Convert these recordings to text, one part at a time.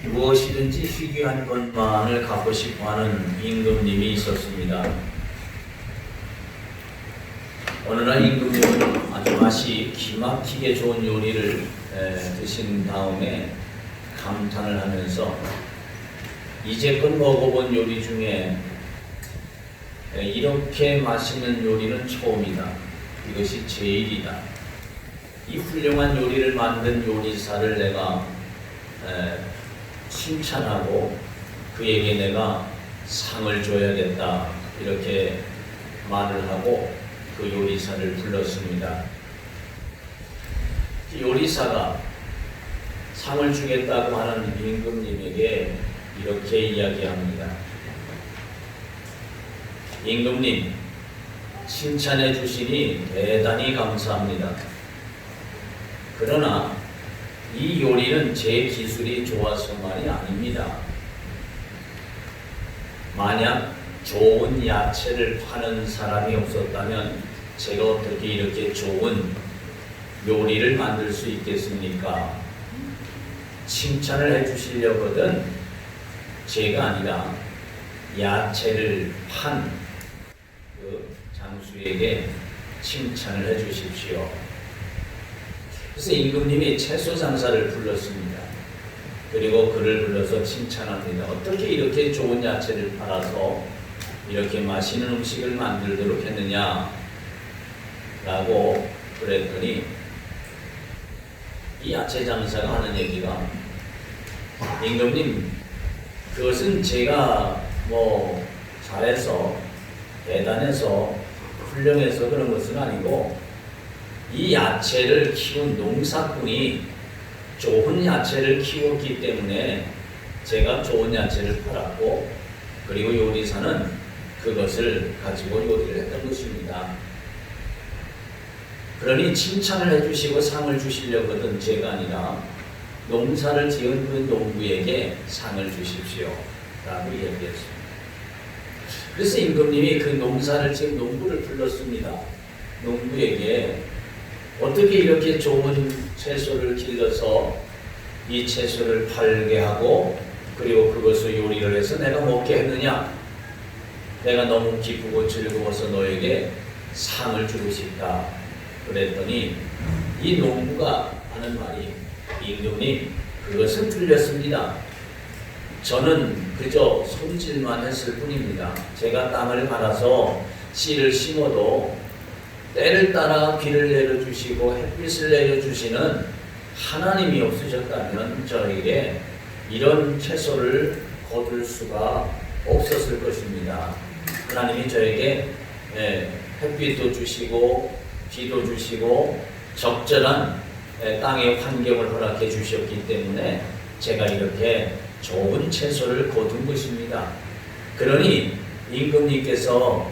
무엇이든지 희귀한 것만을 갖고 싶어하는 임금님이 있었습니다. 어느 날 임금님은 아주 맛이 기막히게 좋은 요리를 드신 다음에 감탄을 하면서 이제껏 먹어본 요리 중에 이렇게 맛있는 요리는 처음이다. 이것이 제일이다. 이 훌륭한 요리를 만든 요리사를 내가 칭찬하고 그에게 내가 상을 줘야겠다. 이렇게 말을 하고 그 요리사를 불렀습니다. 요리사가 상을 주겠다고 하는 임금님에게 이렇게 이야기합니다. 임금님, 칭찬해 주시니 대단히 감사합니다. 그러나 이 요리는 제 기술이 좋아서만이 아닙니다. 만약 좋은 야채를 파는 사람이 없었다면 제가 어떻게 이렇게 좋은 요리를 만들 수 있겠습니까? 칭찬을 해 주시려거든 제가 아니라 야채를 판 그 장수에게 칭찬을 해 주십시오. 그래서 임금님이 채소 장사를 불렀습니다. 그리고 그를 불러서 칭찬합니다. 어떻게 이렇게 좋은 야채를 팔아서 이렇게 맛있는 음식을 만들도록 했느냐 라고 그랬더니 이 야채 장사가 하는 얘기가 임금님, 그것은 제가 잘해서 대단해서 훌륭해서 그런 것은 아니고 이 야채를 키운 농사꾼이 좋은 야채를 키웠기 때문에 제가 좋은 야채를 팔았고 그리고 요리사는 그것을 가지고 요리를 했던 것입니다. 그러니 칭찬을 해주시고 상을 주시려거든 제가 아니라 농사를 지은 그 농부에게 상을 주십시오 라고 얘기했습니다. 그래서 임금님이 그 농사를 지은 농부를 불렀습니다. 농부에게 어떻게 이렇게 좋은 채소를 길러서 이 채소를 팔게 하고 그리고 그것을 요리를 해서 내가 먹게 했느냐? 내가 너무 기쁘고 즐거워서 너에게 상을 주고 싶다. 그랬더니 이 농부가 하는 말이 임금님, 그것은 틀렸습니다. 저는 그저 손질만 했을 뿐입니다. 제가 땅을 갈아서 씨를 심어도 때를 따라 비를 내려주시고 햇빛을 내려주시는 하나님이 없으셨다면 저에게 이런 채소를 거둘 수가 없었을 것입니다. 하나님이 저에게 햇빛도 주시고 비도 주시고 적절한 땅의 환경을 허락해 주셨기 때문에 제가 이렇게 좋은 채소를 거둔 것입니다. 그러니 임금님께서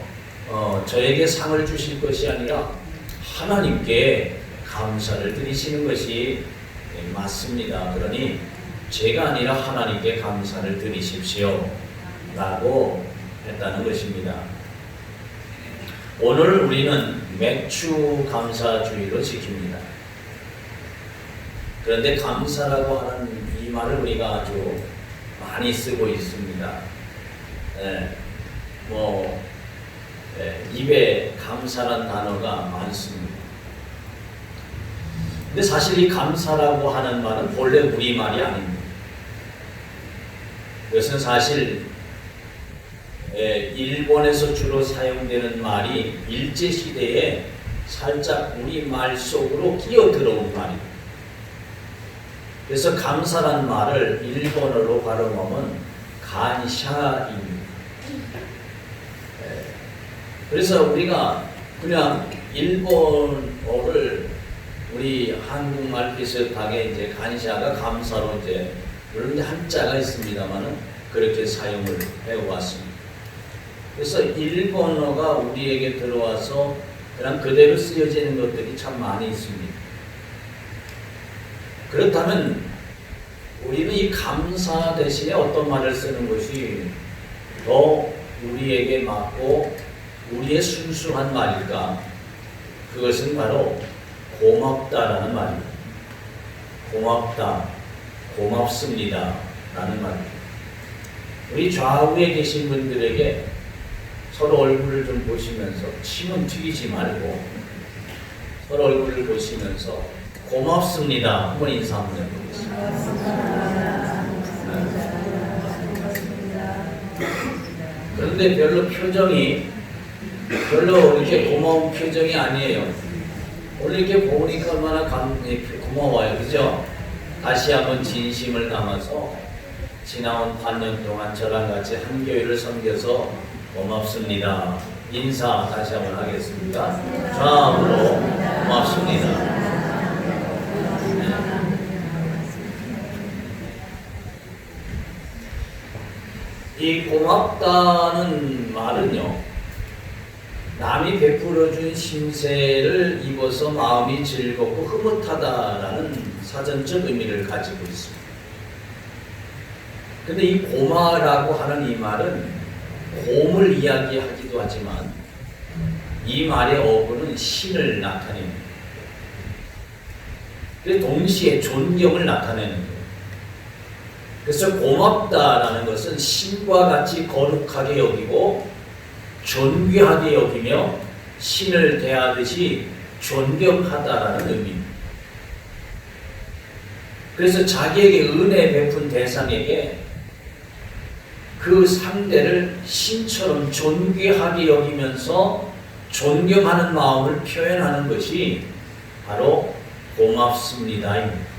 저에게 상을 주실 것이 아니라 하나님께 감사를 드리시는 것이 맞습니다. 그러니 제가 아니라 하나님께 감사를 드리십시오 라고 했다는 것입니다. 오늘 우리는 맥주 감사주의로 지킵니다. 그런데 감사라고 하는 이 말을 우리가 아주 많이 쓰고 있습니다. 입에 감사란 단어가 많습니다. 근데 사실 이 감사라고 하는 말은 본래 우리말이 아닙니다. 이것은 사실 일본에서 주로 사용되는 말이 일제시대에 살짝 우리말 속으로 끼어들어온 말입니다. 그래서 감사란 말을 일본어로 발음하면 간샤입니다. 그래서 우리가 그냥 일본어를 우리 한국말 비슷하게 이제 간샤가 감사로 물론 한자가 있습니다만은 그렇게 사용을 해왔습니다. 그래서 일본어가 우리에게 들어와서 그냥 그대로 쓰여지는 것들이 참 많이 있습니다. 그렇다면 우리는 이 감사 대신에 어떤 말을 쓰는 것이 더 우리에게 맞고 우리의 순수한 말일까? 그것은 바로 고맙다라는 말입니다. 고맙다, 고맙습니다 라는 말입니다. 우리 좌우에 계신 분들에게 서로 얼굴을 좀 보시면서 침은 튀기지 말고 서로 얼굴을 보시면서 고맙습니다. 한번 인사 한번 해보겠습니다. 그런데 별로 이렇게 고마운 표정이 아니에요. 오늘 이렇게 보니까 얼마나 고마워요. 그죠? 다시 한번 진심을 담아서 지나온 반년 동안 저랑 같이 한 교회를 섬겨서 고맙습니다. 인사 다시 한번 하겠습니다. 좌우로 고맙습니다. 이 고맙다는 말은요, 남이 베풀어준 신세를 입어서 마음이 즐겁고 흐뭇하다라는 사전적 의미를 가지고 있습니다. 근데 이 고마라고 하는 이 말은 곰을 이야기하기도 하지만 이 말의 어구는 신을 나타냅니다. 그래서 동시에 존경을 나타내는 거예요. 그래서 고맙다라는 것은 신과 같이 거룩하게 여기고 존귀하게 여기며 신을 대하듯이 존경하다라는 의미입니다. 그래서 자기에게 은혜 베푼 대상에게 그 상대를 신처럼 존귀하게 여기면서 존경하는 마음을 표현하는 것이 바로 고맙습니다입니다.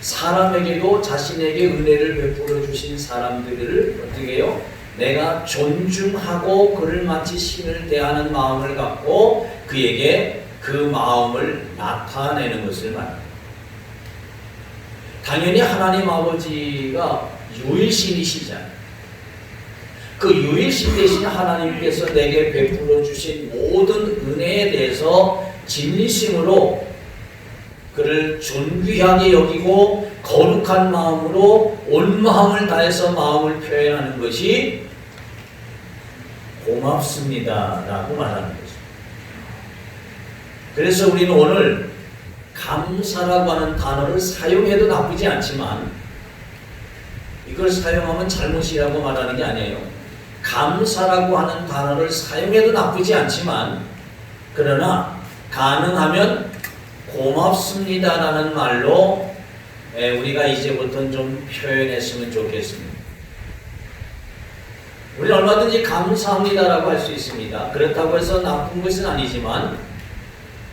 사람에게도 자신에게 은혜를 베풀어 주신 사람들을 어떻게 해요? 내가 존중하고 그를 마치 신을 대하는 마음을 갖고 그에게 그 마음을 나타내는 것을 말합니다. 당연히 하나님 아버지가 유일신이시잖아요. 그 유일신 대신 하나님께서 내게 베풀어 주신 모든 은혜에 대해서 진리심으로 그를 존귀하게 여기고 거룩한 마음으로 온 마음을 다해서 마음을 표현하는 것이 고맙습니다 라고 말하는 거죠. 그래서 우리는 오늘 감사라고 하는 단어를 사용해도 나쁘지 않지만 이걸 사용하면 잘못이라고 말하는 게 아니에요. 감사라고 하는 단어를 사용해도 나쁘지 않지만 그러나 가능하면 고맙습니다라는 말로 우리가 이제부터는 좀 표현했으면 좋겠습니다. 우리는 얼마든지 감사합니다라고 할 수 있습니다. 그렇다고 해서 나쁜 것은 아니지만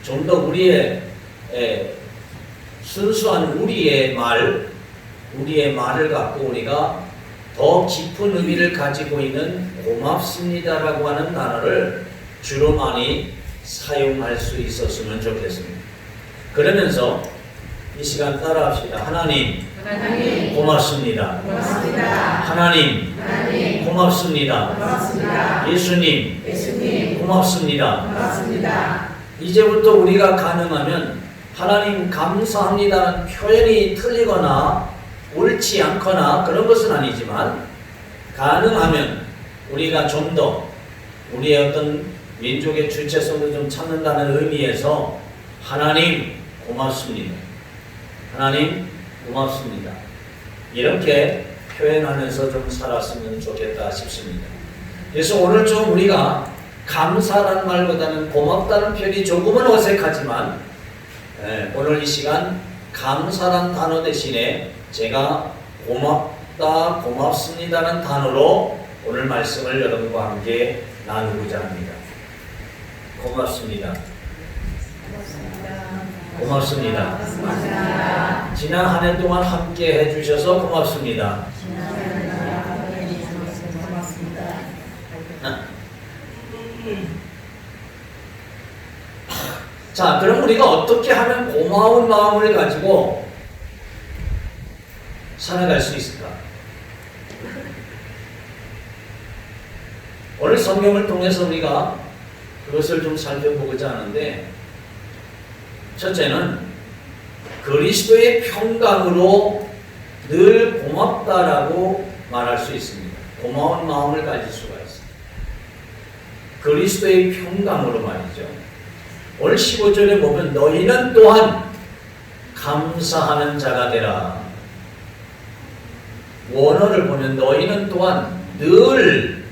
좀 더 우리의 순수한 우리의 말을 갖고 우리가 더 깊은 의미를 가지고 있는 고맙습니다라고 하는 단어를 주로 많이 사용할 수 있었으면 좋겠습니다. 그러면서 이 시간 따라합시다. 하나님 고맙습니다. 하나님 고맙습니다. 예수님 고맙습니다. 이제부터 우리가 가능하면 하나님 감사합니다는 표현이 틀리거나 옳지 않거나 그런 것은 아니지만 가능하면 우리가 좀 더 우리의 어떤 민족의 주체성을 좀 찾는다는 의미에서 하나님 고맙습니다. 하나님 고맙습니다. 이렇게 표현하면서 좀 살았으면 좋겠다 싶습니다. 그래서 오늘 좀 우리가 감사라는 말보다는 고맙다는 표현이 조금은 어색하지만 오늘 이 시간 감사란 단어 대신에 제가 고맙다, 고맙습니다라는 단어로 오늘 말씀을 여러분과 함께 나누고자 합니다. 고맙습니다. 고맙습니다. 지난 한 해 동안 함께 해주셔서 고맙습니다. 자, 그럼 우리가 어떻게 하면 고마운 마음을 가지고 살아갈 수 있을까? 오늘 성경을 통해서 우리가 그것을 좀 살펴보고자 하는데, 첫째는 그리스도의 평강으로 늘 고맙다라고 말할 수 있습니다. 고마운 마음을 가질 수가 있습니다. 그리스도의 평강으로 말이죠. 오늘 15절에 보면 너희는 또한 감사하는 자가 되라. 원어를 보면 너희는 또한 늘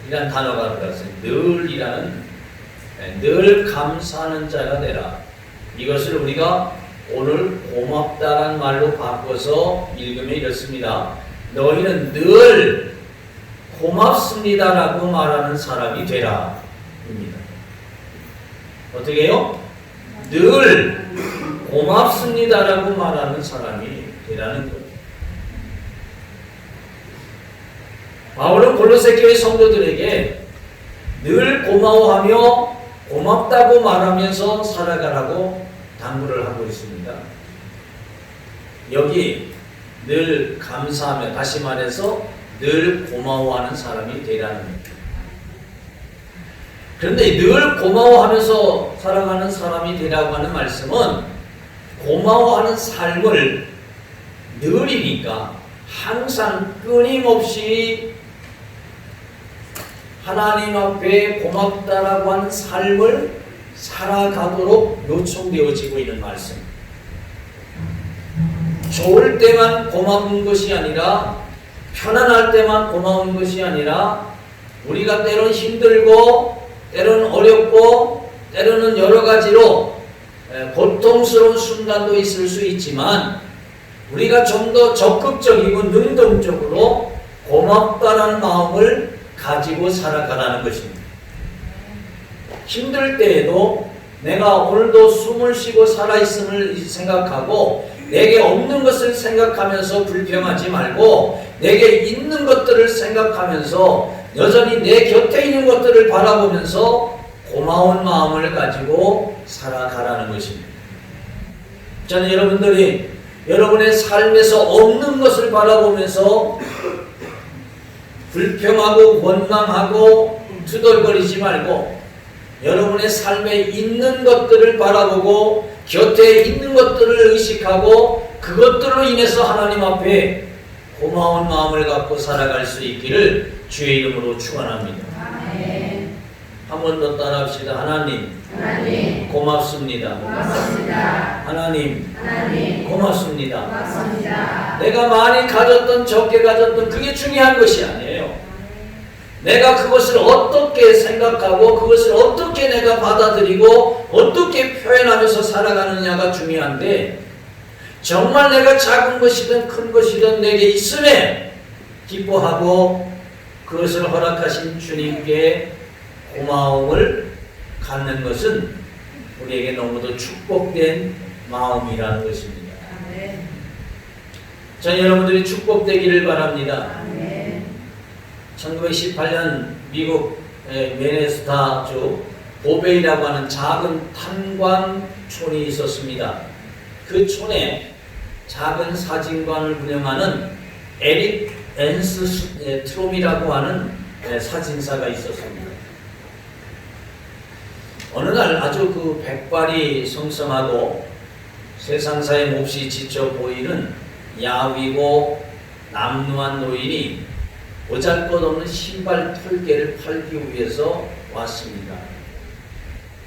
이란 단어가 들어갔어요. 늘 감사하는 자가 되라. 이것을 우리가 오늘 고맙다란 말로 바꿔서 읽으면 이렇습니다. 너희는 늘 고맙습니다라고 말하는 사람이 되라 입니다. 어떻게 해요? 늘 고맙습니다라고 말하는 사람이 되라는 거예요. 바울은 골로새 교회 성도들에게 늘 고마워하며 고맙다고 말하면서 살아가라고 당부를 하고 있습니다. 여기 늘 감사하며, 다시 말해서 늘 고마워하는 사람이 되라는 겁니다. 그런데 늘 고마워하면서 살아가는 사람이 되라고 하는 말씀은 고마워하는 삶을 늘이니까 항상 끊임없이 하나님 앞에 고맙다라고 하는 삶을 살아가도록 요청되어지고 있는 말씀. 좋을 때만 고마운 것이 아니라, 편안할 때만 고마운 것이 아니라, 우리가 때론 힘들고 때로는 어렵고 때로는 여러 가지로 고통스러운 순간도 있을 수 있지만, 우리가 좀 더 적극적이고 능동적으로 고맙다는 마음을 가지고 살아가라는 것입니다. 힘들 때에도 내가 오늘도 숨을 쉬고 살아있음을 생각하고 내게 없는 것을 생각하면서 불평하지 말고 내게 있는 것들을 생각하면서 여전히 내 곁에 있는 것들을 바라보면서 고마운 마음을 가지고 살아가라는 것입니다. 저는 여러분들이 여러분의 삶에서 없는 것을 바라보면서 불평하고 원망하고 투덜거리지 말고 여러분의 삶에 있는 것들을 바라보고 곁에 있는 것들을 의식하고 그것들로 인해서 하나님 앞에 고마운 마음을 갖고 살아갈 수 있기를 주의 이름으로 축원합니다. 한 번 더 따라합시다. 하나님 고맙습니다. 하나님 고맙습니다. 내가 많이 가졌던 적게 가졌던 그게 중요한 것이 아니에요. 내가 그것을 어떻게 생각하고 그것을 어떻게 내가 받아들이고 어떻게 표현하면서 살아가느냐가 중요한데, 정말 내가 작은 것이든 큰 것이든 내게 있음에 기뻐하고 그것을 허락하신 주님께 고마움을 갖는 것은 우리에게 너무도 축복된 마음이라는 것입니다. 전 여러분들이 축복되기를 바랍니다. 1918년 미국 미네소타주 보베이라고 하는 작은 탄광촌이 있었습니다. 그 촌에 작은 사진관을 운영하는 에릭 앤스 트롬이라고 하는 사진사가 있었습니다. 어느 날 아주 그 백발이 성성하고 세상사에 몹시 지쳐 보이는 야위고 남루한 노인이 보잘것없는 신발 털개를 팔기 위해서 왔습니다.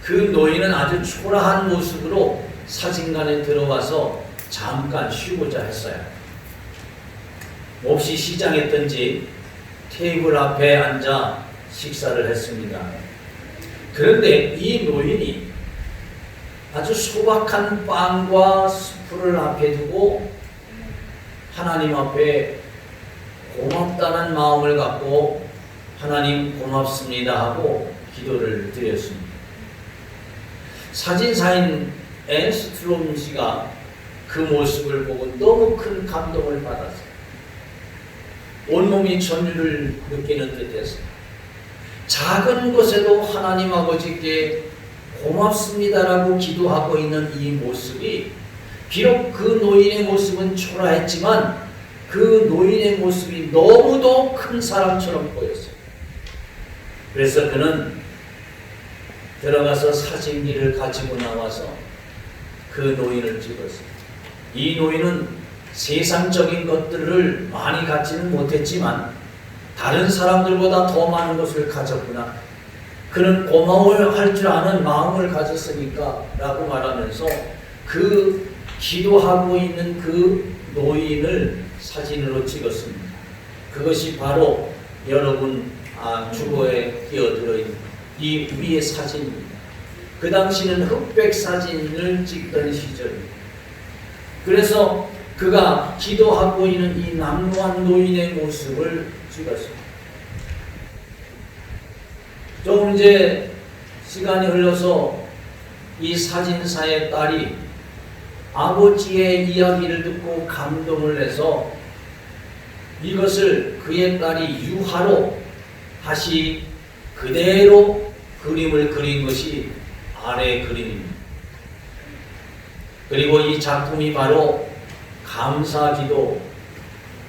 그 노인은 아주 초라한 모습으로 사진관에 들어와서 잠깐 쉬고자 했어요. 몹시 시장했던지 테이블 앞에 앉아 식사를 했습니다. 그런데 이 노인이 아주 소박한 빵과 스프를 앞에 두고 하나님 앞에 고맙다는 마음을 갖고 하나님 고맙습니다 하고 기도를 드렸습니다. 사진사인 앤스트롬 씨가 그 모습을 보고 너무 큰 감동을 받았어요. 온몸이 전율을 느끼는 듯했어요. 작은 것에도 하나님 아버지께 고맙습니다라고 기도하고 있는 이 모습이, 비록 그 노인의 모습은 초라했지만 그 노인의 모습이 너무도 큰 사람처럼 보였어요. 그래서 그는 들어가서 사진기를 가지고 나와서 그 노인을 찍었어요. 이 노인은 세상적인 것들을 많이 갖지는 못했지만 다른 사람들보다 더 많은 것을 가졌구나. 그는 고마워할 줄 아는 마음을 가졌으니까 라고 말하면서 그 기도하고 있는 그 노인을 사진으로 찍었습니다. 그것이 바로 여러분 주보에 끼어들어 있는 이 위의 사진입니다. 그 당시는 흑백 사진을 찍던 시절입니다. 그래서 그가 기도하고 있는 이 남루한 노인의 모습을 찍었습니다. 조금 이제 시간이 흘러서 이 사진사의 딸이 아버지의 이야기를 듣고 감동을 해서 이것을 그의 딸이 유화로 다시 그대로 그림을 그린 것이 아래 그림입니다. 그리고 이 작품이 바로 감사기도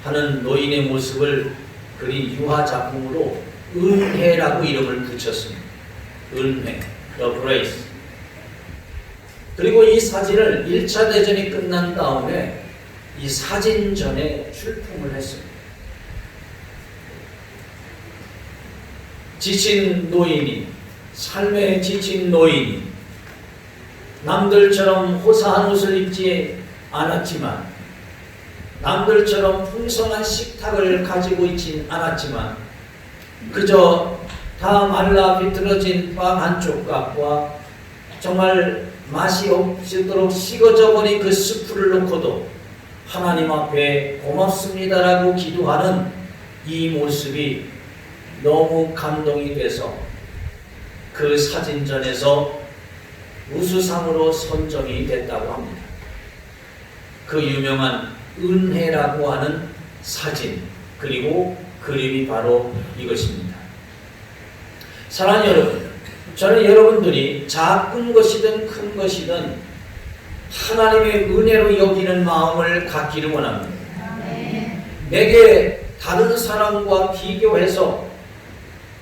하는 노인의 모습을 그린 유화 작품으로 은혜라고 이름을 붙였습니다. 은혜, The Grace. 그리고 이 사진을 1차 대전이 끝난 다음에 이 사진전에 출품을 했습니다. 지친 노인이, 삶에 지친 노인이 남들처럼 호사한 옷을 입지 않았지만, 남들처럼 풍성한 식탁을 가지고 있진 않았지만, 그저 다 말라 비틀어진 빵 한 조각과 정말 맛이 없도록 식어져 버린 그 스프를 놓고도 하나님 앞에 고맙습니다라고 기도하는 이 모습이 너무 감동이 돼서 그 사진전에서 우수상으로 선정이 됐다고 합니다. 그 유명한 은혜라고 하는 사진 그리고 그림이 바로 이것입니다. 사랑하는 여러분, 저는 여러분들이 작은 것이든 큰 것이든 하나님의 은혜로 여기는 마음을 갖기를 원합니다. 내게 다른 사람과 비교해서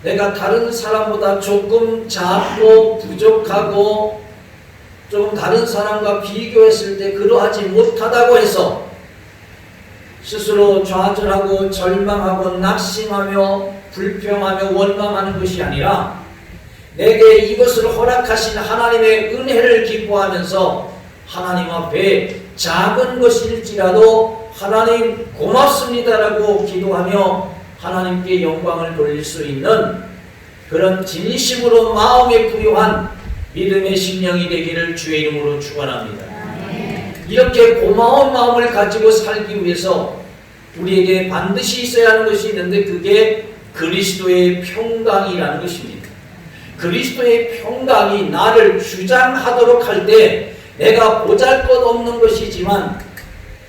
내가 다른 사람보다 조금 작고 부족하고 조금 다른 사람과 비교했을 때 그러하지 못하다고 해서 스스로 좌절하고 절망하고 낙심하며 불평하며 원망하는 것이 아니라 내게 이것을 허락하신 하나님의 은혜를 기뻐하면서 하나님 앞에 작은 것일지라도 하나님 고맙습니다라고 기도하며 하나님께 영광을 돌릴 수 있는 그런 진심으로 마음에 부요한 믿음의 심령이 되기를 주의 이름으로 축원합니다. 이렇게 고마운 마음을 가지고 살기 위해서 우리에게 반드시 있어야 하는 것이 있는데 그게 그리스도의 평강이라는 것입니다. 그리스도의 평강이 나를 주장하도록 할 때 내가 보잘것없는 것이지만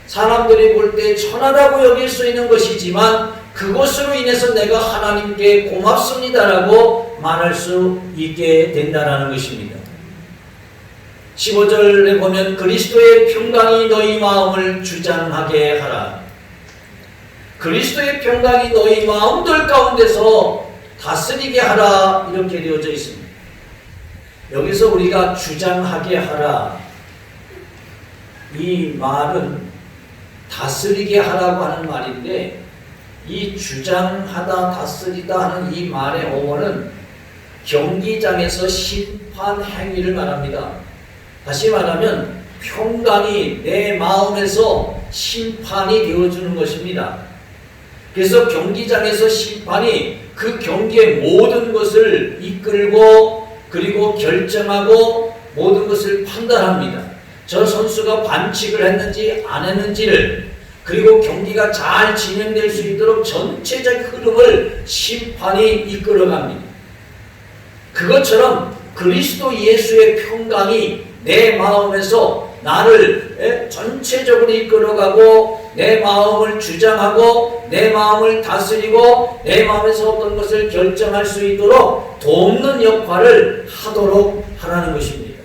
사람들이 볼 때 천하다고 여길 수 있는 것이지만 그것으로 인해서 내가 하나님께 고맙습니다라고 말할 수 있게 된다는 것입니다. 15절에 보면 그리스도의 평강이 너희 마음을 주장하게 하라. 그리스도의 평강이 너희 마음들 가운데서 다스리게 하라 이렇게 되어져 있습니다. 여기서 우리가 주장하게 하라 이 말은 다스리게 하라고 하는 말인데 이 주장하다 다스리다 하는 이 말의 어원은 경기장에서 심판 행위를 말합니다. 다시 말하면 평강이 내 마음에서 심판이 되어주는 것입니다. 그래서 경기장에서 심판이 그 경기의 모든 것을 이끌고 그리고 결정하고 모든 것을 판단합니다. 저 선수가 반칙을 했는지 안 했는지를 그리고 경기가 잘 진행될 수 있도록 전체적 흐름을 심판이 이끌어갑니다. 그것처럼 그리스도 예수의 평강이 내 마음에서 나를 전체적으로 이끌어가고 내 마음을 주장하고 내 마음을 다스리고 내 마음에서 어떤 것을 결정할 수 있도록 돕는 역할을 하도록 하라는 것입니다.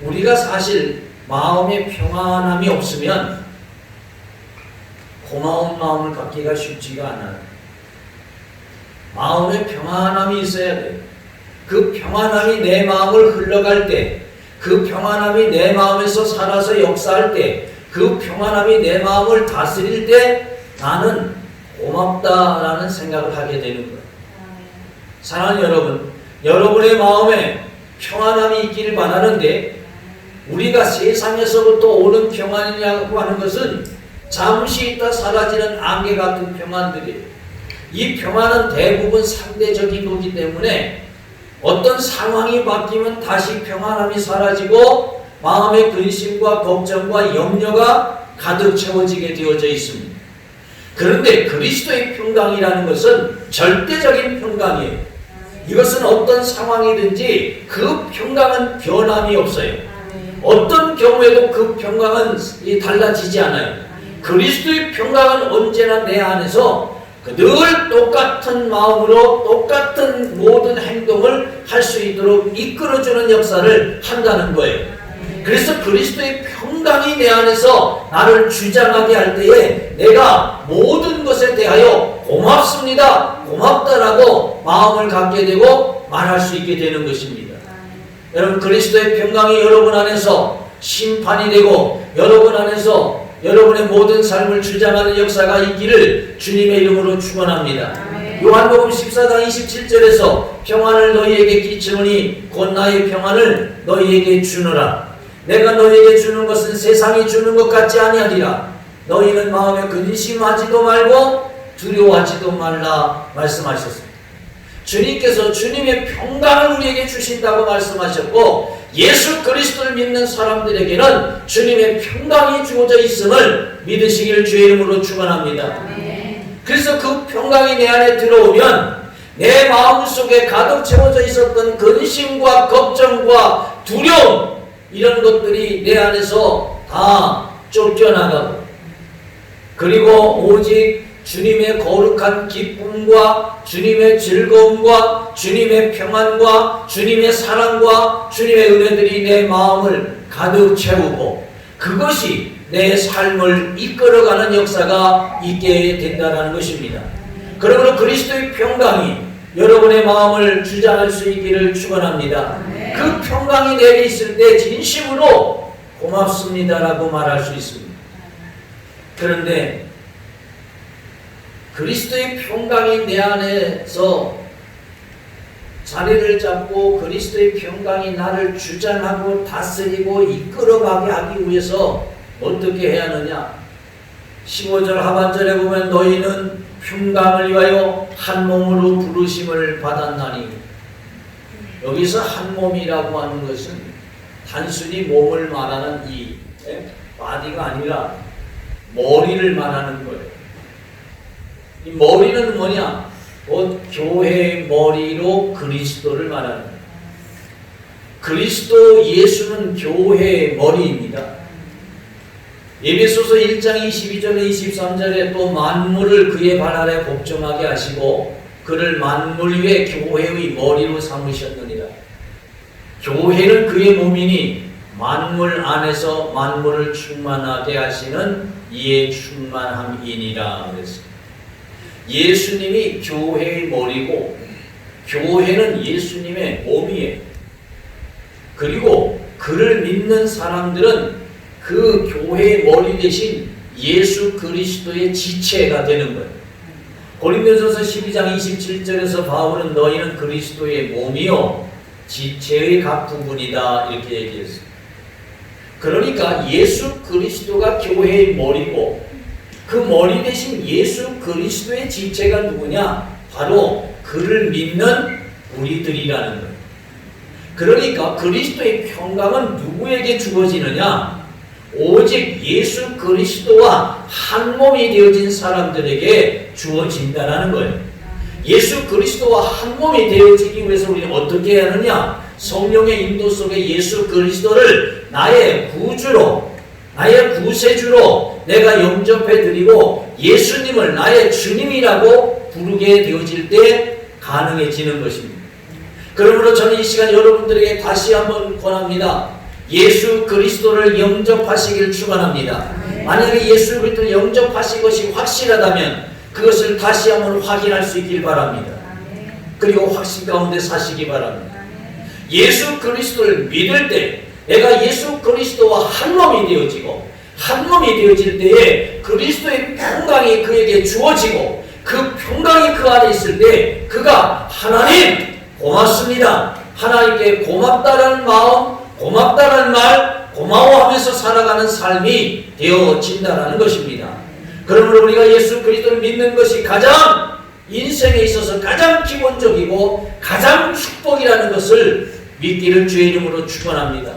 우리가 사실 마음에 평안함이 없으면 고마운 마음을 갖기가 쉽지가 않아요. 마음에 평안함이 있어야 돼요. 그 평안함이 내 마음을 흘러갈 때, 그 평안함이 내 마음에서 살아서 역사할 때, 그 평안함이 내 마음을 다스릴 때 나는 고맙다라는 생각을 하게 되는 거예요. 사랑하는 여러분, 여러분의 마음에 평안함이 있기를 바라는데 우리가 세상에서부터 오는 평안이라고 하는 것은 잠시 있다 사라지는 안개 같은 평안들이에요. 이 평안은 대부분 상대적인 거기 때문에 어떤 상황이 바뀌면 다시 평안함이 사라지고 마음의 근심과 걱정과 염려가 가득 채워지게 되어져 있습니다. 그런데 그리스도의 평강이라는 것은 절대적인 평강이에요. 이것은 어떤 상황이든지 그 평강은 변함이 없어요. 어떤 경우에도 그 평강은 달라지지 않아요. 그리스도의 평강은 언제나 내 안에서 늘 똑같은 마음으로 똑같은 모든 행동을 할 수 있도록 이끌어주는 역사를 한다는 거예요. 그래서 그리스도의 평강이 내 안에서 나를 주장하게 할 때에 내가 모든 것에 대하여 고맙습니다, 고맙다라고 마음을 갖게 되고 말할 수 있게 되는 것입니다. 여러분, 그리스도의 평강이 여러분 안에서 심판이 되고 여러분 안에서 여러분의 모든 삶을 주장하는 역사가 있기를 주님의 이름으로 축원합니다. 요한복음 14장 27절에서 평안을 너희에게 끼치노니 곧 나의 평안을 너희에게 주노라. 내가 너희에게 주는 것은 세상이 주는 것 같지 아니하리라. 너희는 마음에 근심하지도 말고 두려워하지도 말라 말씀하셨습니다. 주님께서 주님의 평강을 우리에게 주신다고 말씀하셨고, 예수 그리스도를 믿는 사람들에게는 주님의 평강이 주어져 있음을 믿으시길 주의 이름으로 축원합니다. 그래서 그 평강이 내 안에 들어오면 내 마음속에 가득 채워져 있었던 근심과 걱정과 두려움, 이런 것들이 내 안에서 다 쫓겨나가고, 그리고 오직 주님의 거룩한 기쁨과 주님의 즐거움과 주님의 평안과 주님의 사랑과 주님의 은혜들이 내 마음을 가득 채우고, 그것이 내 삶을 이끌어가는 역사가 있게 된다는 것입니다. 그러므로 그리스도의 평강이 여러분의 마음을 주장할 수 있기를 축원합니다. 그 평강이 내게 있을 때 진심으로 고맙습니다라고 말할 수 있습니다. 그런데 그리스도의 평강이 내 안에서 자리를 잡고 그리스도의 평강이 나를 주장하고 다스리고 이끌어가게 하기 위해서 어떻게 해야 하느냐? 15절 하반절에 보면 너희는 평강을 위하여 한 몸으로 부르심을 받았나니, 여기서 한 몸이라고 하는 것은 단순히 몸을 말하는 이 바디가 아니라 머리를 말하는 거예요. 이 머리는 뭐냐? 곧 교회의 머리로 그리스도를 말하는 거예요. 그리스도 예수는 교회의 머리입니다. 에베소서 1장 22절에 23절에 또 만물을 그의 발 아래 복종하게 하시고 그를 만물 위에 교회의 머리로 삼으셨느니라. 교회는 그의 몸이니 만물 안에서 만물을 충만하게 하시는 이의 충만함이니라 그랬습니다. 예수님이 교회의 머리고 교회는 예수님의 몸이에요. 그리고 그를 믿는 사람들은 그 교회의 머리 대신 예수 그리스도의 지체가 되는 거예요. 고린도전서 12장 27절에서 바울은 너희는 그리스도의 몸이요 지체의 각 부분이다 이렇게 얘기했어요. 그러니까 예수 그리스도가 교회의 머리고 그 머리 대신 예수 그리스도의 지체가 누구냐? 바로 그를 믿는 우리들이라는 거예요. 그러니까 그리스도의 평강은 누구에게 주어지느냐? 오직 예수 그리스도와 한 몸이 되어진 사람들에게 주어진다는 거예요. 예수 그리스도와 한 몸이 되어지기 위해서 우리는 어떻게 해야 하느냐? 성령의 인도 속에 예수 그리스도를 나의 구주로, 나의 구세주로 내가 영접해드리고 예수님을 나의 주님이라고 부르게 되어질 때 가능해지는 것입니다. 그러므로 저는 이 시간 여러분들에게 다시 한번 권합니다. 예수 그리스도를 영접하시길 축원합니다. 만약에 예수 그리스도를 영접하신 것이 확실하다면 그것을 다시 한번 확인할 수 있길 바랍니다. 그리고 확신 가운데 사시기 바랍니다. 예수 그리스도를 믿을 때 내가 예수 그리스도와 한 몸이 되어지고 한 몸이 되어질 때에 그리스도의 평강이 그에게 주어지고 그 평강이 그 안에 있을 때 그가 하나님 고맙습니다, 하나님께 고맙다라는 마음, 고맙다라는 말, 고마워하면서 살아가는 삶이 되어진다는 것입니다. 그러므로 우리가 예수 그리스도를 믿는 것이 가장 인생에 있어서 가장 기본적이고 가장 축복이라는 것을 믿기를 주의 이름으로 축원합니다.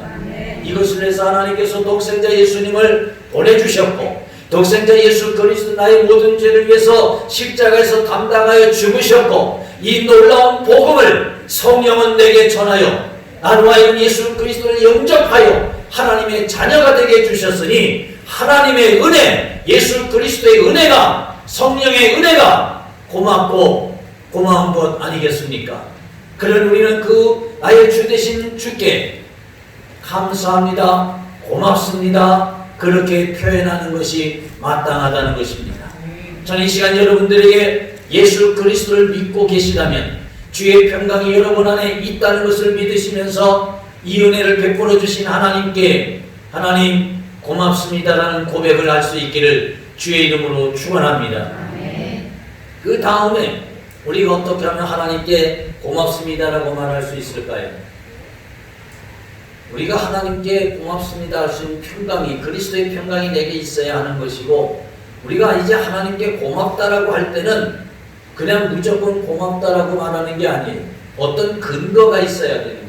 이것을 위해서 하나님께서 독생자 예수님을 보내주셨고 독생자 예수 그리스도 나의 모든 죄를 위해서 십자가에서 담당하여 죽으셨고 이 놀라운 복음을 성령은 내게 전하여 나로 하여금 예수 그리스도를 영접하여 하나님의 자녀가 되게 해주셨으니 하나님의 은혜, 예수 그리스도의 은혜가, 성령의 은혜가 고맙고 고마운 것 아니겠습니까? 그런 우리는 그 나의 주 되신 주께 감사합니다, 고맙습니다, 그렇게 표현하는 것이 마땅하다는 것입니다. 저는 이 시간 여러분들에게 예수 그리스도를 믿고 계시다면 주의 평강이 여러분 안에 있다는 것을 믿으시면서 이 은혜를 베풀어 주신 하나님께 하나님 고맙습니다라는 고백을 할 수 있기를 주의 이름으로 축원합니다. 그 다음에 우리가 어떻게 하면 하나님께 고맙습니다라고 말할 수 있을까요? 우리가 하나님께 고맙습니다 할 수 있는 평강이 그리스도의 평강이 내게 있어야 하는 것이고 우리가 이제 하나님께 고맙다라고 할 때는 그냥 무조건 고맙다라고 말하는 게 아니에요. 어떤 근거가 있어야 되는 거예요.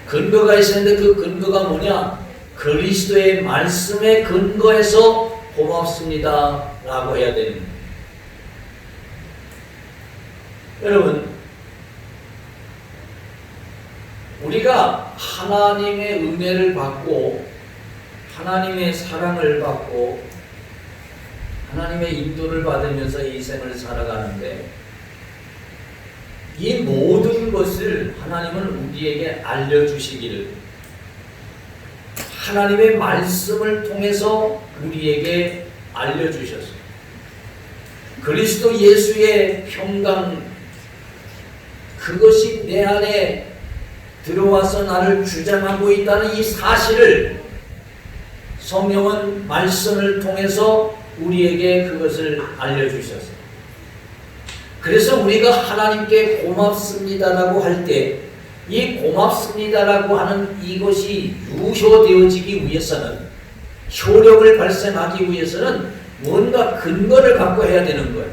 근거가 있었는데 그 근거가 뭐냐? 그리스도의 말씀에 근거해서 고맙습니다 라고 해야 되는 거예요. 여러분, 우리가 하나님의 은혜를 받고 하나님의 사랑을 받고 하나님의 인도를 받으면서 이 생을 살아가는데 이 모든 것을 하나님은 우리에게 알려주시기를 하나님의 말씀을 통해서 우리에게 알려주셨어요. 그리스도 예수의 평강, 그것이 내 안에 들어와서 나를 주장하고 있다는 이 사실을 성령은 말씀을 통해서 우리에게 그것을 알려주셨어요. 그래서 우리가 하나님께 고맙습니다라고 할 때 이 고맙습니다라고 하는 이것이 유효되어지기 위해서는 효력을 발생하기 위해서는 뭔가 근거를 갖고 해야 되는 거예요.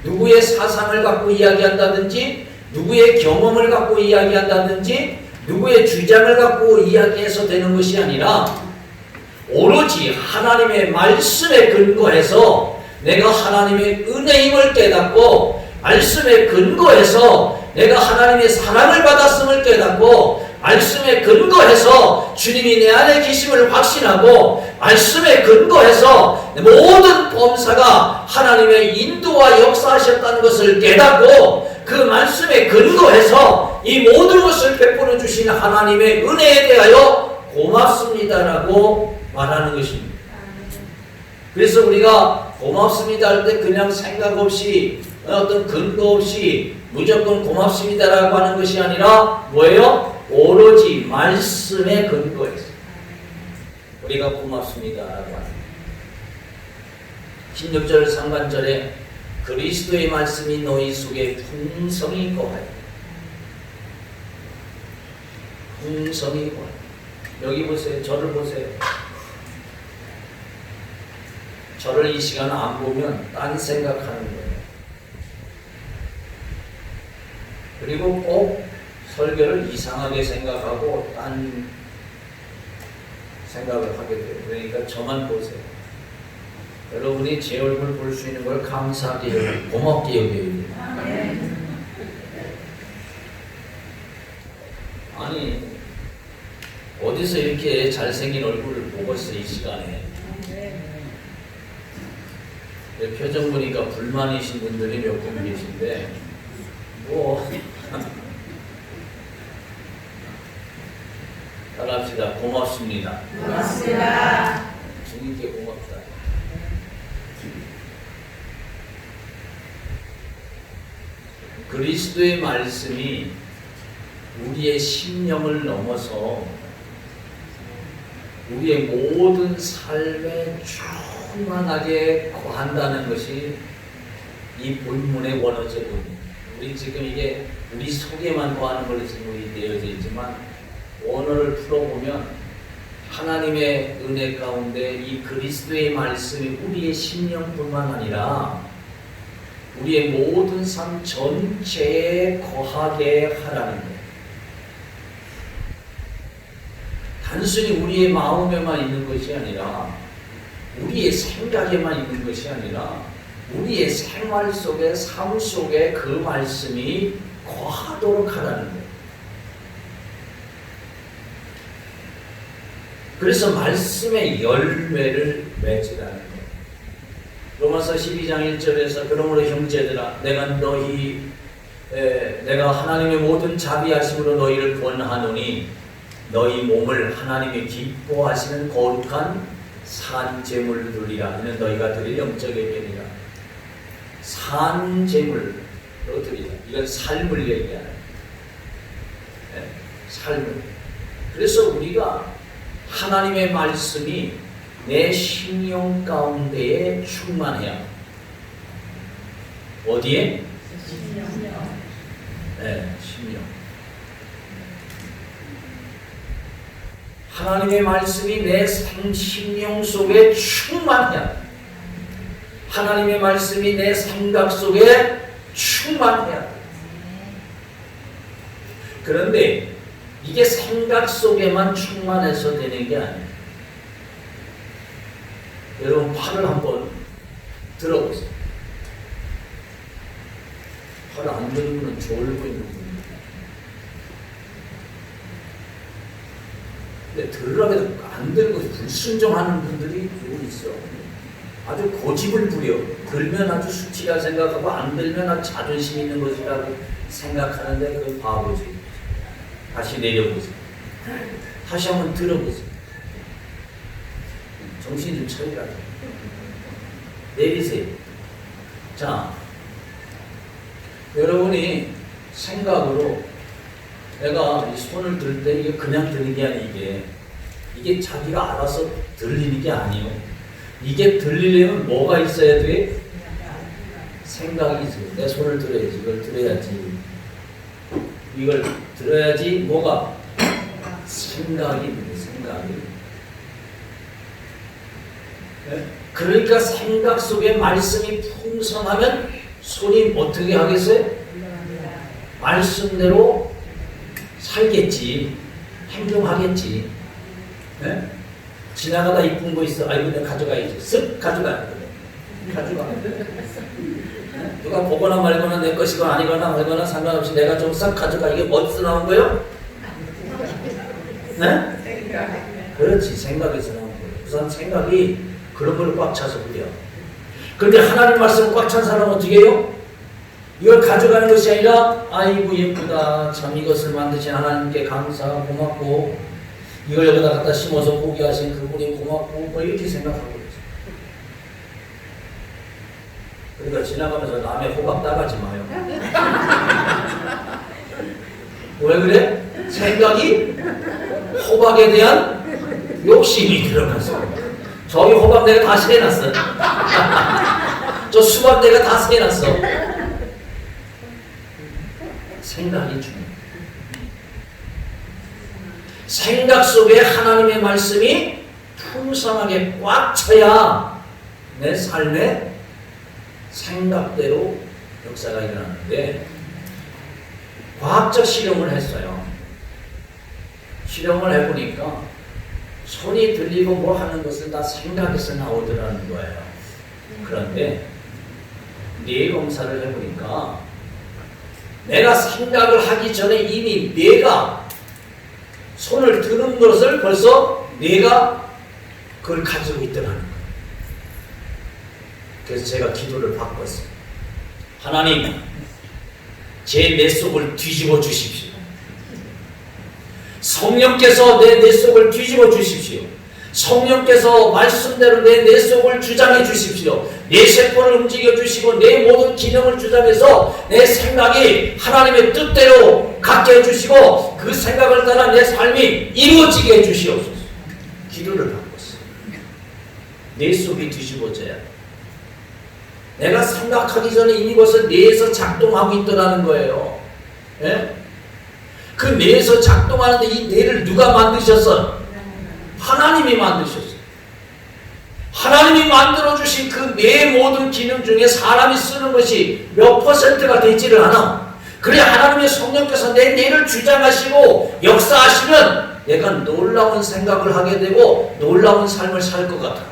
누구의 사상을 갖고 이야기한다든지 누구의 경험을 갖고 이야기한다든지 누구의 주장을 갖고 이야기해서 되는 것이 아니라 오로지 하나님의 말씀에 근거해서 내가 하나님의 은혜임을 깨닫고 말씀에 근거해서 내가 하나님의 사랑을 받았음을 깨닫고 말씀에 근거해서 주님이 내 안에 계심을 확신하고 말씀에 근거해서 모든 범사가 하나님의 인도와 역사하셨다는 것을 깨닫고 그 말씀에 근거해서 이 모든 것을 베풀어 주신 하나님의 은혜에 대하여 고맙습니다라고 말하는 것입니다. 그래서 우리가 고맙습니다 할 때 그냥 생각 없이 어떤 근거 없이 무조건 고맙습니다라고 하는 것이 아니라 뭐예요? 오로지 말씀에 근거해서 우리가 고맙습니다라고 하는 16절 상반절에 그리스도의 말씀이 너희 속에 풍성히 거하여 풍성히 거하여 여기 보세요. 저를 보세요. 저를 이 시간 안 보면 딴 생각하는 거예요. 그리고 꼭 설교를 이상하게 생각하고 딴 생각을 하게 돼요. 그러니까 저만 보세요. 여러분이 제 얼굴 볼 수 있는 걸 감사하게 여기고 고맙게 여겨야 돼요. 아니 어디서 이렇게 잘생긴 얼굴을 보겠어 이 시간에. 표정 보니까 불만이신 분들이 몇 분 계신데 뭐 따라합시다. 고맙습니다. 고맙습니다. 주님께 고맙다. 그리스도의 말씀이 우리의 심령을 넘어서 우리의 모든 삶에 충만하게 거한다는 것이 이 본문의 원어적입니다. 우리 지금 이게 우리 속에만 거하는 걸로 지금 되어져 있지만 원어를 풀어보면 하나님의 은혜 가운데 이 그리스도의 말씀이 우리의 심령뿐만 아니라 우리의 모든 삶 전체에 거하게 하라는 거예요. 단순히 우리의 마음에만 있는 것이 아니라 우리의 생각에만 있는 것이 아니라 우리의 생활 속에 삶 속에 그 말씀이 거하도록 하라는 거예요. 그래서 말씀의 열매를 맺으라는 거예요. 로마서 12장 1절에서 그러므로 형제들아 내가 하나님의 모든 자비하심으로 너희를 권하노니 너희 몸을 하나님의 기뻐하시는 거룩한 산제물을 드리라. 이는 너희가 드릴 영적 예배니라. 산제물로 드리라. 이건 삶을 얘기하는 삶을. 그래서 우리가 하나님의 말씀이 내 심령 가운데에 충만해야. 어디에? 네, 심령. 하나님의 말씀이 내 심령 속에 충만해야. 하나님의 말씀이 내 생각 속에 충만해야. 그런데 이게 생각 속에만 충만해서 되는 게 아니에요. 여러분 팔을 한번 들어보세요. 팔을 안 드는 분은 졸고 있는 분입니다. 근데 들으라고 해도 안 들고 불순종하는 분들이 누구 있어. 아주 고집을 부려. 들면 아주 수치라 생각하고 안 들면 아주 자존심 있는 것이라고 생각하는데 그건 바보지. 다시 내려보세요. 다시 한번 들어보세요. 정신 좀 차리라. 내리세요. 자, 여러분이 생각으로 내가 이 손을 들 때 이게 그냥 드는 게 아니에요. 이게 자기가 알아서 들리는 게 아니에요. 이게 들리려면 뭐가 있어야 돼? 생각이 있어요. 내 손을 들어야지. 이걸 들어야지. 이걸 들어야지 뭐가? 생각이 있는 생각이. 네? 그러니까 생각 속에 말씀이 풍성하면 손이 어떻게 하겠어요? 말씀대로 살겠지. 행동하겠지. 네? 지나가다 이쁜 거 있어. 아이고 내가 가져가야지. 쓱 가져가. 가져가. 누가 보거나 말거나 내 것이거나 아니거나 말거나 상관없이 내가 좀 싹 가져가. 이게 어디서 나온 거예요? 네? 그렇지. 생각에서 나온 거예요. 우선 생각이 그런 걸 꽉 차서 그래요. 그런데 하나님 말씀 꽉 찬 사람은 어떻게 해요? 이걸 가져가는 것이 아니라 아이고 예쁘다. 참 이것을 만드신 하나님께 감사 고맙고 이걸 여기다 갖다 심어서 보게 하신 그분이 고맙고 뭐 이렇게 생각하고 있어요. 그러니까 지나가면서 남의 호박 따가지 마요. 왜 그래? 생각이 호박에 대한 욕심이 들어가서 저기 호박 내가 다 세놨어. 저 수박 내가 다 세놨어. 생각이 중요해. 생각 속에 하나님의 말씀이 풍성하게 꽉 차야 내 삶에 생각대로 역사가 일어나는데 과학적 실험을 했어요. 실험을 해보니까 손이 들리고 뭐 하는 것은 다 생각에서 나오더라는 거예요. 그런데 뇌 검사를 해보니까 내가 생각을 하기 전에 이미 뇌가 손을 드는 것을 벌써 뇌가 그걸 가지고 있더라는 거예요. 그래서 제가 기도를 바꿨어요. 하나님, 제 뇌 속을 뒤집어 주십시오. 성령께서 내 뇌 속을 뒤집어 주십시오. 성령께서 말씀대로 내 뇌 속을 주장해 주십시오. 내 세포를 움직여 주시고 내 모든 기능을 주장해서 내 생각이 하나님의 뜻대로 갖게 해주시고 그 생각을 따라 내 삶이 이루어지게 해주시옵소서. 기도를 바꿨어요. 뇌 속이 뒤집어져야 돼. 내가 생각하기 전에 이미 벌써 뇌에서 작동하고 있더라는 거예요. 예? 그 뇌에서 작동하는데 이 뇌를 누가 만드셨어? 하나님이 만드셨어요. 하나님이 만들어주신 그 내 모든 기능 중에 사람이 쓰는 것이 몇 퍼센트가 되지를 않아. 그래 하나님의 성령께서 내 뇌를 주장하시고 역사하시면 내가 놀라운 생각을 하게 되고 놀라운 삶을 살 것 같아.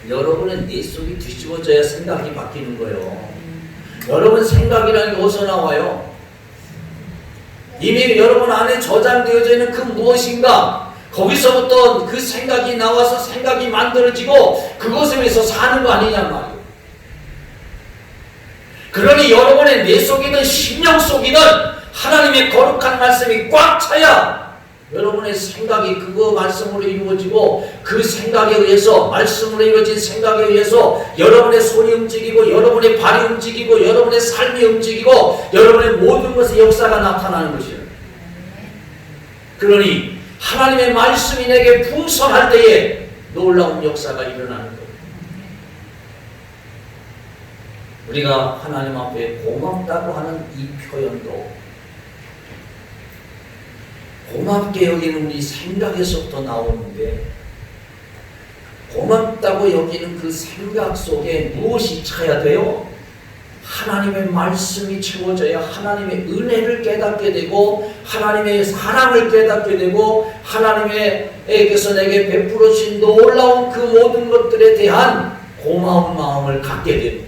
여러분의 뇌 속이 뒤집어져야 생각이 바뀌는 거예요. 여러분 생각이라는 게 어디서 나와요? 이미 여러분 안에 저장되어져 있는 그 무엇인가 거기서부터 그 생각이 나와서 생각이 만들어지고 그것에 의해서 사는 거 아니냐 말이에요. 그러니 여러분의 뇌 속이든 심령 속이든 하나님의 거룩한 말씀이 꽉 차야 여러분의 생각이 그거 말씀으로 이루어지고 그 생각에 의해서 말씀으로 이루어진 생각에 의해서 여러분의 손이 움직이고 여러분의 발이 움직이고 여러분의 삶이 움직이고 여러분의 모든 것의 역사가 나타나는 것이에요. 그러니 하나님의 말씀이 내게 풍성할 때에 놀라운 역사가 일어나는 거예요. 우리가 하나님 앞에 고맙다고 하는 이 표현도 고맙게 여기는 우리 생각에서부터 나오는데 고맙다고 여기는 그 생각 속에 무엇이 차야 돼요? 하나님의 말씀이 채워져야 하나님의 은혜를 깨닫게 되고 하나님의 사랑을 깨닫게 되고 하나님께서 내게 베풀어 주신 놀라운 그 모든 것들에 대한 고마운 마음을 갖게 되는 거예요.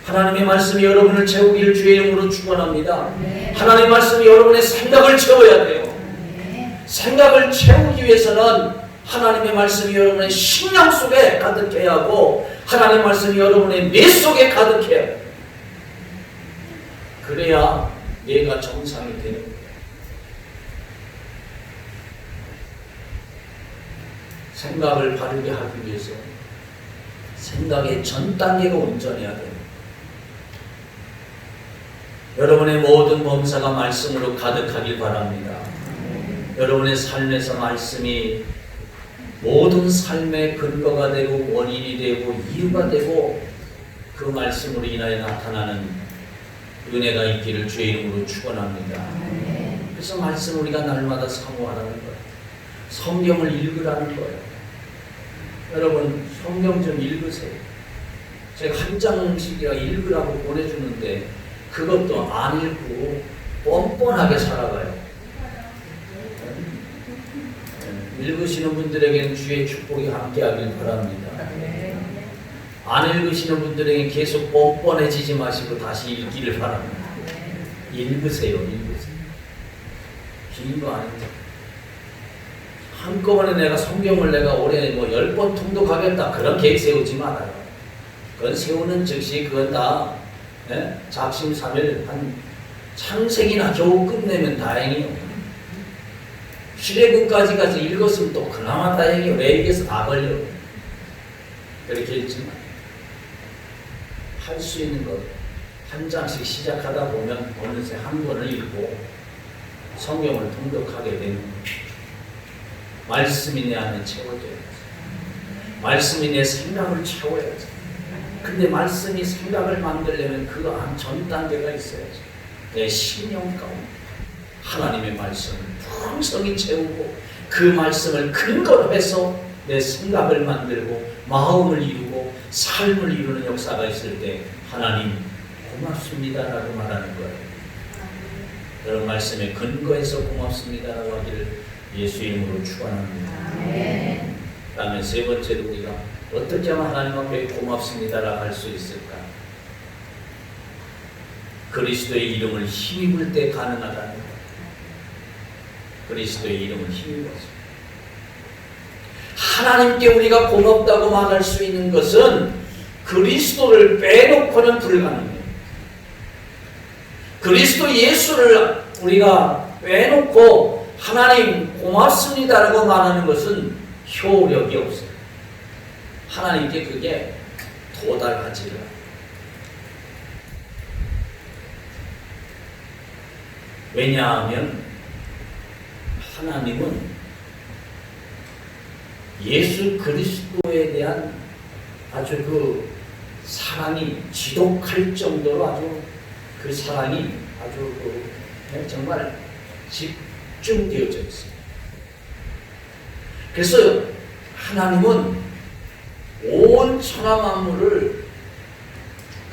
하나님의 말씀이 여러분을 채우기를 주의 이름으로 축원합니다. 하나님의 말씀이 여러분의 생각을 채워야 돼요. 생각을 채우기 위해서는 하나님의 말씀이 여러분의 심령 속에 가득해야 하고 하나님의 말씀이 여러분의 뇌 속에 가득해야 돼요. 그래야 뇌가 정상이 되는 거예요. 생각을 바르게 하기 위해서 생각의 전 단계가 온전해야 돼요. 여러분의 모든 범사가 말씀으로 가득하길 바랍니다. 여러분의 삶에서 말씀이 모든 삶의 근거가 되고 원인이 되고 이유가 되고 그 말씀으로 인하여 나타나는 은혜가 있기를 주의 이름으로 축원합니다. 그래서 말씀 우리가 날마다 사모하라는 거예요. 성경을 읽으라는 거예요. 여러분 성경 좀 읽으세요. 제가 한 장씩이라 읽으라고 보내주는데 그것도 안 읽고 뻔뻔하게 살아가요. 읽으시는 분들에게는 주의 축복이 함께하길 바랍니다. 안 읽으시는 분들에게 계속 뻔뻔해지지 마시고 다시 읽기를 바랍니다. 읽으세요. 읽으세요. 긴 거 아닙니다. 한꺼번에 내가 성경을 내가 올해 10번 통독하겠다 그런 계획 세우지 말아요. 그건 세우는 즉시 그건 다 작심삼일 한 창세기나 겨우 끝내면 다행이요. 출애굽까지 가서 읽었으면 또 그나마 다행이요. 레위기에서 다 걸려. 그렇게 했지만 할 수 있는 것 한 장씩 시작하다 보면 어느새 한 권을 읽고 성경을 통독하게 되는 거예요. 말씀이 내 안에 채워져야지. 말씀이 내 생각을 채워야지. 근데 말씀이 생각을 만들려면 그 안 전 단계가 있어야지. 내 심령 가운데 하나님의 말씀을 풍성히 채우고 그 말씀을 근거로 해서 내 생각을 만들고 마음을 이루고 삶을 이루는 역사가 있을 때 하나님 고맙습니다라고 말하는 거예요. 그런 말씀에 근거해서 고맙습니다라고 하기를 예수 이름으로 축원합니다. 그 다음에 세 번째로 우리가 어떻게 하면 하나님 앞에 고맙습니다라고 할 수 있을까? 그리스도의 이름을 힘입을 때 가능하다는 것. 그리스도의 이름을 힘입어서 하나님께 우리가 고맙다고 말할 수 있는 것은 그리스도를 빼놓고는 불가능해요. 그리스도 예수를 우리가 빼놓고 하나님 고맙습니다라고 말하는 것은 효력이 없어요. 하나님께 그게 도달하지를 않아요. 왜냐하면 하나님은 예수 그리스도에 대한 아주 그 사랑이 지독할 정도로 아주 그 사랑이 아주 그 정말 집중되어져 있어요. 그래서 하나님은 온 천하 만물을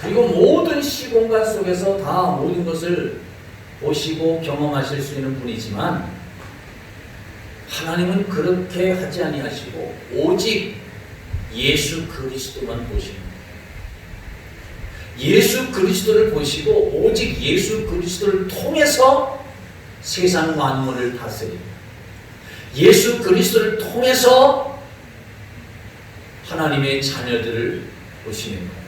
그리고 모든 시공간 속에서 다 모든 것을 보시고 경험하실 수 있는 분이지만 하나님은 그렇게 하지 아니하시고 오직 예수 그리스도만 보시는 거예요. 예수 그리스도를 보시고 오직 예수 그리스도를 통해서 세상 만물을 다스립니다. 예수 그리스도를 통해서 하나님의 자녀들을 보시는 거예요.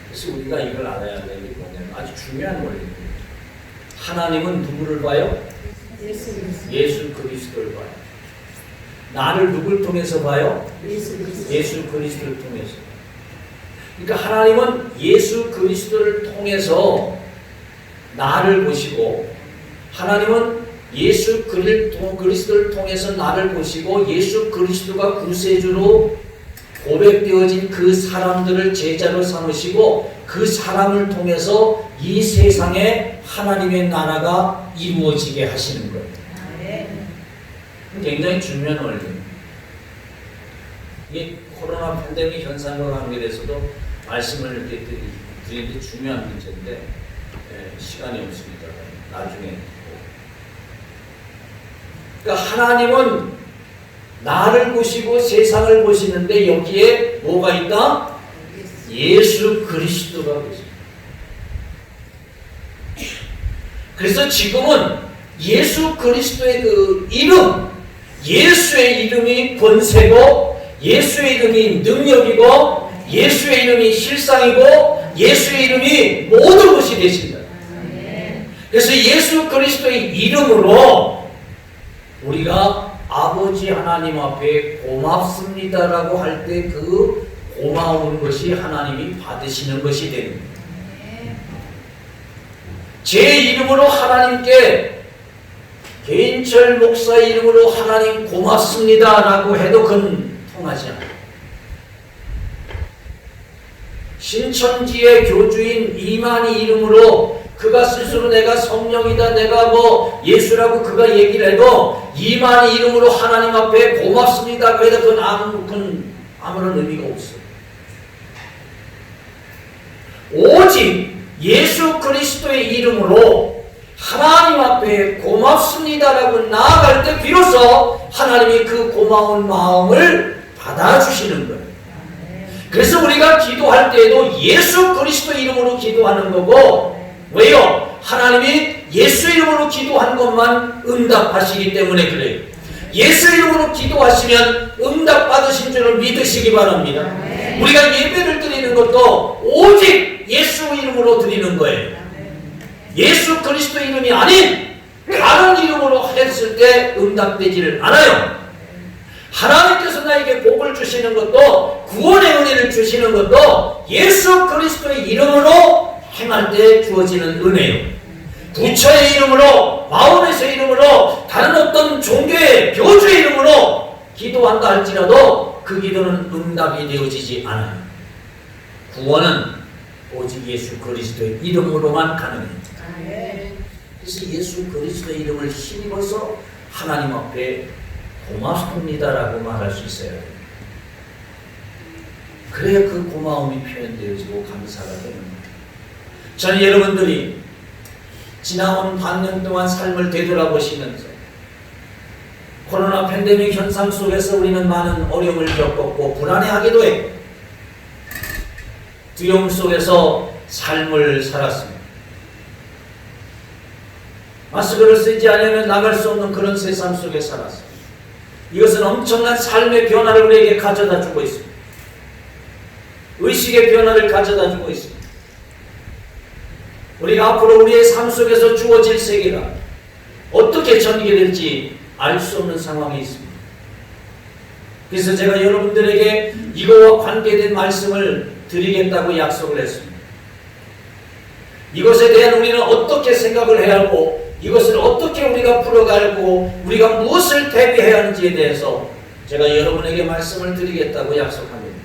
그래서 우리가 이걸 알아야 되는 게 뭐냐면 아주 중요한 원리입니다. 하나님은 누구를 봐요? 예수 그리스도를 봐요. 나를 누굴 통해서 봐요? 예수 그리스도를 통해서. 그러니까 하나님은 예수 그리스도를 통해서 나를 보시고 하나님은 예수 그리스도를 통해서 나를 보시고 예수 그리스도가 구세주로 고백되어진 그 사람들을 제자로 삼으시고 그 사람을 통해서 이 세상에 하나님의 나라가 이루어지게 하시는 거예요. 굉장히 중요한 원리입니다. 이게 코로나 팬데믹 현상과 관계돼서도 말씀을 이렇게 드리는 게 중요한 문제인데 시간이 없습니다. 나중에. 그러니까 하나님은 나를 보시고 세상을 보시는데 여기에 뭐가 있다? 예수 그리스도가 계십니다. 그래서 지금은 예수 그리스도의 그 이름, 예수의 이름이 권세고 예수의 이름이 능력이고 예수의 이름이 실상이고 예수의 이름이 모든 것이 되십니다. 그래서 예수 그리스도의 이름으로 우리가 아버지 하나님 앞에 고맙습니다라고 할 때 그 고마운 것이 하나님이 받으시는 것이 됩니다. 제 이름으로 하나님께 개인철 목사의 이름으로 하나님 고맙습니다라고 해도 그건 통하지 않아요. 신천지의 교주인 이만희 이름으로 그가 스스로 내가 성령이다 내가 뭐 예수라고 그가 얘기를 해도 이만희 이름으로 하나님 앞에 고맙습니다 그래도 그건 아무런 의미가 없어요. 오직 예수 그리스도의 이름으로 하나님 앞에 고맙습니다라고 나아갈 때 비로소 하나님이 그 고마운 마음을 받아주시는 거예요. 그래서 우리가 기도할 때에도 예수 그리스도 이름으로 기도하는 거고 왜요? 하나님이 예수 이름으로 기도한 것만 응답하시기 때문에 그래요. 예수 이름으로 기도하시면 응답받으신 줄을 믿으시기 바랍니다. 우리가 예배를 드리는 것도 오직 예수 이름으로 드리는 거예요. 예수 그리스도 이름이 아닌 다른 이름으로 했을 때 응답되지를 않아요. 하나님께서 나에게 복을 주시는 것도 구원의 은혜를 주시는 것도 예수 그리스도의 이름으로 행할 때 주어지는 은혜요. 부처의 이름으로 마호메스의 이름으로 다른 어떤 종교의 교주의 이름으로 기도한다 할지라도 그 기도는 응답이 되어지지 않아요. 구원은 오직 예수 그리스도의 이름으로만 가능해요. 그래서 예수 그리스도의 이름을 힘입어서 하나님 앞에 고맙습니다라고 말할 수 있어야 돼요. 그래야 그 고마움이 표현되어지고 감사가 되는 거예요. 저는 여러분들이 지나온 반년 동안 삶을 되돌아보시면서 코로나 팬데믹 현상 속에서 우리는 많은 어려움을 겪었고 불안해하기도 했고 두려움 속에서 삶을 살았습니다. 마스크를 쓰지 않으면 나갈 수 없는 그런 세상 속에 살았습니다. 이것은 엄청난 삶의 변화를 우리에게 가져다 주고 있습니다. 의식의 변화를 가져다 주고 있습니다. 우리가 앞으로 우리의 삶 속에서 주어질 세계가 어떻게 전개될지 알 수 없는 상황이 있습니다. 그래서 제가 여러분들에게 이거와 관계된 말씀을 드리겠다고 약속을 했습니다. 이것에 대한 우리는 어떻게 생각을 해야 하고 이것을 어떻게 우리가 풀어가고 우리가 무엇을 대비해야 하는지에 대해서 제가 여러분에게 말씀을 드리겠다고 약속합니다.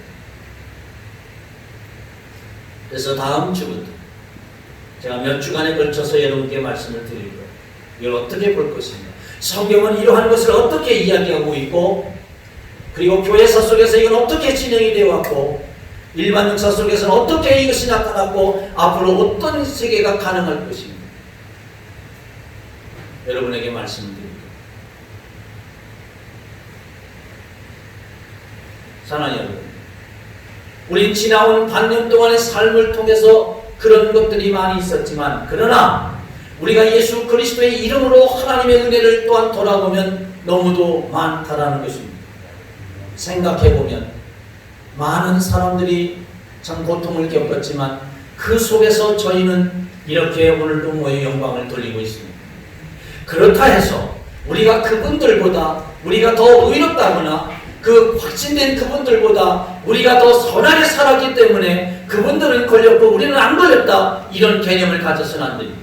그래서 다음 주부터 제가 몇 주간에 걸쳐서 여러분께 말씀을 드릴 거예요. 이걸 어떻게 볼 것인가? 성경은 이러한 것을 어떻게 이야기하고 있고, 그리고 교회사 속에서 이건 어떻게 진행이 되어 왔고, 일반 역사 속에서는 어떻게 이것이 나타났고, 앞으로 어떤 세계가 가능할 것인가? 여러분에게 말씀드립니다. 사랑하는 여러분, 우린 지나온 반년 동안의 삶을 통해서 그런 것들이 많이 있었지만, 그러나 우리가 예수 그리스도의 이름으로 하나님의 은혜를 또한 돌아보면 너무도 많다라는 것입니다. 생각해보면 많은 사람들이 참 고통을 겪었지만 그 속에서 저희는 이렇게 오늘도 모여 영광을 돌리고 있습니다. 그렇다 해서 우리가 그분들보다 우리가 더 의롭다거나 그 확신된 그분들보다 우리가 더 선하게 살았기 때문에 그분들은 걸렸고 우리는 안 걸렸다, 이런 개념을 가져서는 안 됩니다.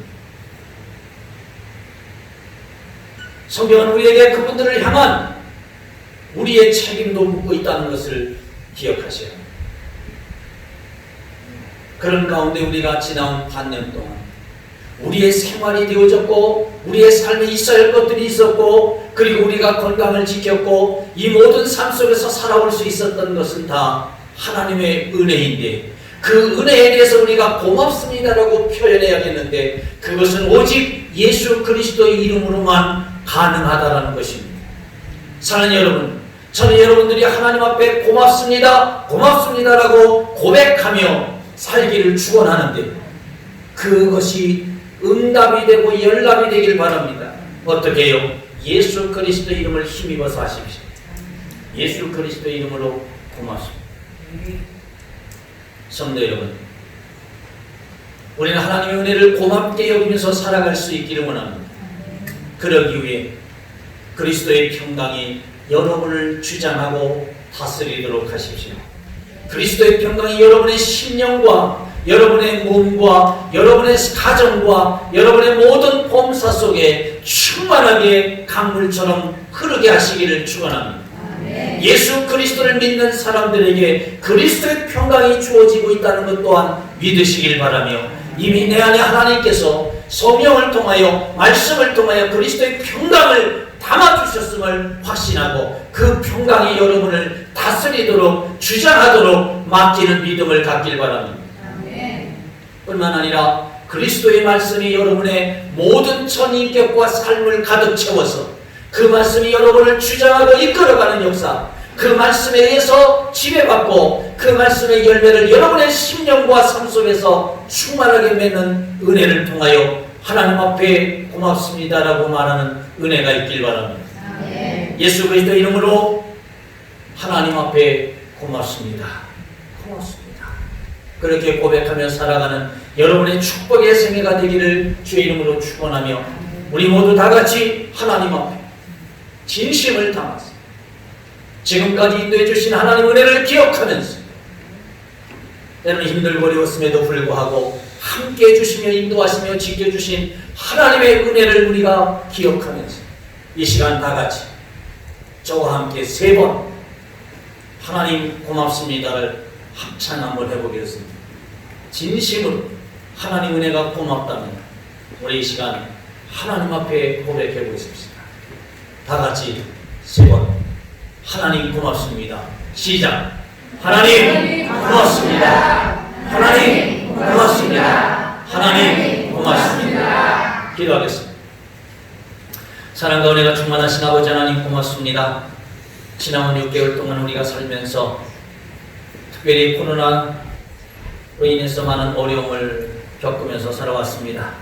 성경은 우리에게 그분들을 향한 우리의 책임도 묻고 있다는 것을 기억하셔야 합니다. 그런 가운데 우리가 지나온 반년 동안 우리의 생활이 되어졌고 우리의 삶에 있어야 할 것들이 있었고, 그리고 우리가 건강을 지켰고 이 모든 삶 속에서 살아올 수 있었던 것은 다 하나님의 은혜인데, 그 은혜에 대해서 우리가 고맙습니다라고 표현해야겠는데, 그것은 오직 예수 그리스도의 이름으로만 가능하다라는 것입니다. 사랑하는 여러분, 저는 여러분들이 하나님 앞에 고맙습니다, 고맙습니다라고 고백하며 살기를 축원하는데, 그것이 응답이 되고 연락이 되길 바랍니다. 어떻게 해요? 예수 그리스도 이름을 힘입어서 하십시오. 예수 그리스도 이름으로 고맙습니다. 성도 여러분, 우리는 하나님의 은혜를 고맙게 여기면서 살아갈 수 있기를 원합니다. 그러기 위해 그리스도의 평강이 여러분을 주장하고 다스리도록 하십시오. 그리스도의 평강이 여러분의 심령과 여러분의 몸과 여러분의 가정과 여러분의 모든 범사 속에 충만하게 강물처럼 흐르게 하시기를 축원합니다. 예수 그리스도를 믿는 사람들에게 그리스도의 평강이 주어지고 있다는 것 또한 믿으시길 바라며, 이미 내 안에 하나님께서 성령을 통하여 말씀을 통하여 그리스도의 평강을 담아주셨음을 확신하고 그 평강이 여러분을 다스리도록 주장하도록 맡기는 믿음을 갖길 바랍니다. 뿐만 아니라 그리스도의 말씀이 여러분의 모든 전인격과 삶을 가득 채워서 그 말씀이 여러분을 주장하고 이끌어가는 역사, 그 말씀에 의해서 지배받고 그 말씀의 열매를 여러분의 심령과 삶 속에서 충만하게 맺는 은혜를 통하여 하나님 앞에 고맙습니다라고 말하는 은혜가 있길 바랍니다. 예수 그리스도 이름으로 하나님 앞에 고맙습니다, 고맙습니다. 그렇게 고백하며 살아가는 여러분의 축복의 생애가 되기를 주의 이름으로 축원하며, 우리 모두 다 같이 하나님 앞에 진심을 담아서 지금까지 인도해 주신 하나님 은혜를 기억하면서, 때로는 힘들고 어려웠음에도 불구하고 함께 해주시며 인도하시며 지켜주신 하나님의 은혜를 우리가 기억하면서 이 시간 다 같이 저와 함께 3번 하나님 고맙습니다를 합창 한번 해보겠습니다. 진심으로 하나님 은혜가 고맙다면 우리 이 시간 하나님 앞에 고백해 보겠습니다. 다 같이 3번 하나님 고맙습니다. 시작. 하나님 고맙습니다. 하나님 고맙습니다. 하나님 고맙습니다. 기도하겠습니다. 사랑과 은혜가 충만하신 아버지 하나님 고맙습니다. 지나온 6개월 동안 우리가 살면서 특별히 코로나로 인해서 많은 어려움을 겪으면서 살아왔습니다.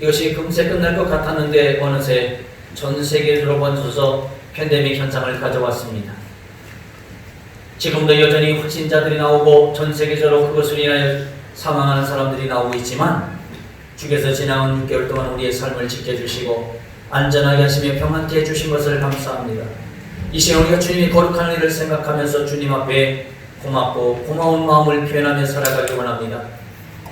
이것이 금세 끝날 것 같았는데 어느새 전 세계로 번져서 팬데믹 현상을 가져왔습니다. 지금도 여전히 확진자들이 나오고 전 세계적으로 그것을 인하여 사망하는 사람들이 나오고 있지만, 주께서 지나온 6개월 동안 우리의 삶을 지켜주시고 안전하게 하시며 평안케 해주신 것을 감사합니다. 이 시간 우리가 주님의 거룩한 일을 생각하면서 주님 앞에 고맙고 고마운 마음을 표현하며 살아가기 원합니다.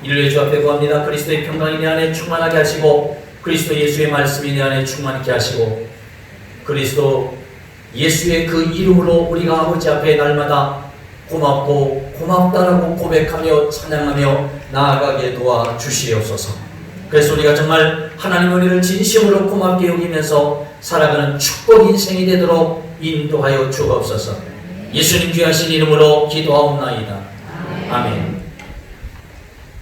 이를 위해 주 앞에 구합니다. 그리스도의 평강이 내 안에 충만하게 하시고 그리스도 예수의 말씀이 내 안에 충만케 하시고 그리스도 예수의 그 이름으로 우리가 아버지 앞에 날마다 고맙고 고맙다라고 고백하며 찬양하며 나아가게 도와 주시옵소서. 그래서 우리가 정말 하나님 은혜를 진심으로 고맙게 여기면서 살아가는 축복 인생이 되도록 인도하여 주옵소서. 예수님 귀하신 이름으로 기도하옵나이다. 아멘.